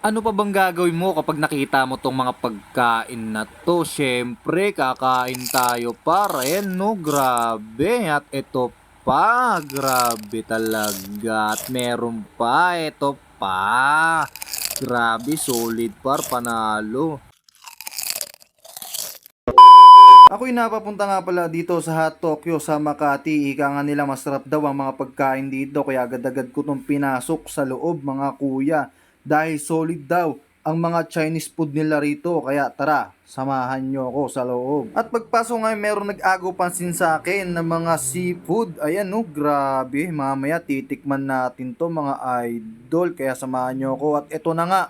Ano pa bang gagawin mo kapag nakita mo tong mga pagkain na to? Siyempre, kakain tayo para. Ayan no, grabe. At ito pa, grabe talaga. At meron pa, ito pa. Grabe, solid par, panalo. Ako'y napapunta nga pala dito sa Hot Tokyo sa Makati. Ika nga nila masarap daw ang mga pagkain dito kaya agad-agad ko tong pinasok sa loob mga kuya. Dahil solid daw ang mga Chinese food nila rito. Kaya tara, samahan nyo ako sa loob. At pagpasok nga meron nag-agaw pansin sa akin ng mga seafood. Ayan no, grabe. Mamaya titikman natin to mga idol. Kaya samahan nyo ako. At ito na nga,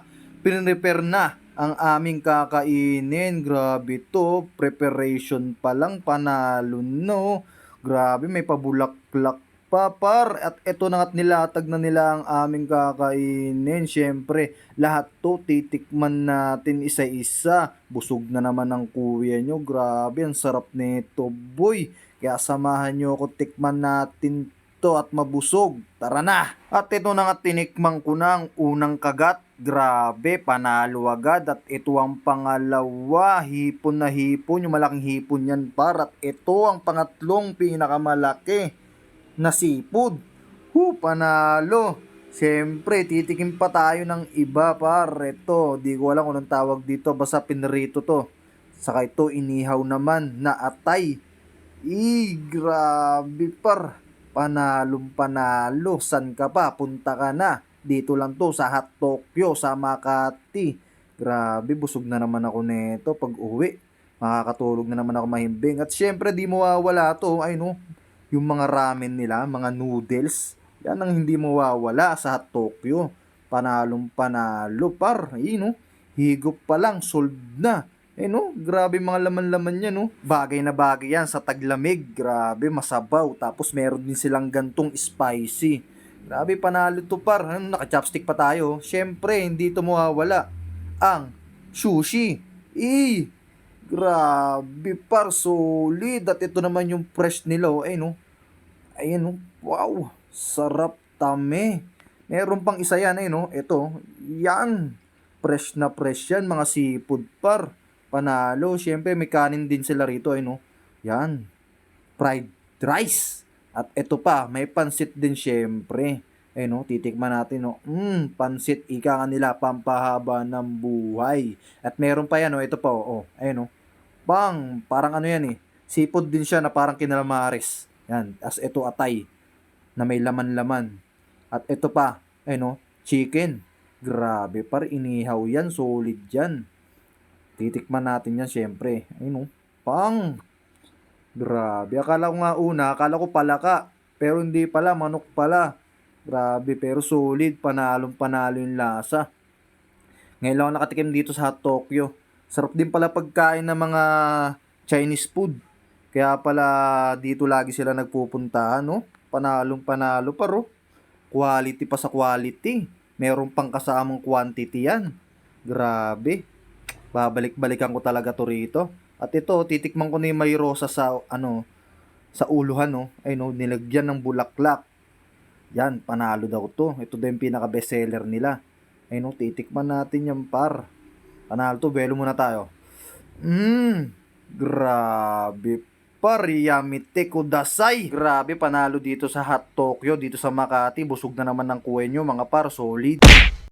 pinrepare na ang aming kakainin. Grabe to, preparation pa lang, panalo no. Grabe, may pabulaklak pa par. At eto na nga't nilatag na nila ang aming kakainin. Siyempre, lahat to titikman natin isa-isa. Busog na naman ang kuya nyo. Grabe, ang sarap nito boy. Kaya samahan nyo ako, tikman natin to at mabusog. Tara na! At ito na nga, tinikman ko na ang unang kagat. Grabe, panalo agad. At ito ang pangalawa, hipon na hipon, yung malaking hipon yan par. At ito ang pangatlong pinakamalaki na seafood. Panalo. Siyempre, titikim pa tayo ng iba par. Ito, di ko alam kung anong tawag dito, basta pinrito to. Saka ito, inihaw naman na atay. Grabe par. Panalong panalo. San ka pa? Punta ka na. Dito lang to sa Hot Tokyo sa Makati. Grabe, busog na naman ako nito pag uwi. Makakatulog na naman ako mahimbing. At syempre di mawawala to. Ay no, yung mga ramen nila, mga noodles. Yan ang hindi mawawala sa Hot Tokyo. Panalong panalo par. Ay no, higop pa lang, sold na. No, grabe mga laman-laman niya, no. Bagay na bagay yan sa taglamig. Grabe, masabaw. Tapos meron din silang gantong spicy. Grabe, panalo to par. Naka-chopstick pa tayo. Syempre, hindi to mawawala. Ang sushi. Grabe par, solid. At ito naman yung fresh nila, no. Ayan, no. Wow, sarap tame. Meron pang isa yan, no. Ito, yan. Fresh yan, mga seafood par. Panalo. Siyempre, may kanin din sila rito, no. Yan. Fried rice. At ito pa, may pansit din siyempre. No, titikman natin, no. Pansit, ika nga nila, pampahaba ng buhay. At meron pa yan, no. Ito pa, no. Parang ano yan, seafood din siya na parang kinalamares. Yan. As ito atay na may laman-laman. At ito pa, no, chicken. Grabe par, inihaw yan, solid yan. Titikman natin yan syempre. No. Grabe. Akala ko nga una, akala ko palaka. Pero hindi pala, manok pala. Grabe, pero solid. Panalong panalo yung lasa. Ngayon lang ako nakatikim dito sa Hot Tokyo. Sarap din pala pagkain ng mga Chinese food. Kaya pala dito lagi sila nagpupuntahan, no? Panalong panalo paro. Quality pa sa quality. Meron pang kasamang quantity yan. Grabe. Babalik-balikan ko talaga to rito. At ito, titikman ko na yung may rosa sa, sa uluhan, no? Ay, no, nilagyan ng bulaklak. Yan, panalo daw to. Ito daw yung pinaka-bestseller nila. Ay, no, titikman natin yan, par. Panalo to, belo muna tayo. Grabe, par. Yamite kudasai. Grabe, panalo dito sa Hot Tokyo, dito sa Makati. Busog na naman ng kuwen nyo, mga par. Solid.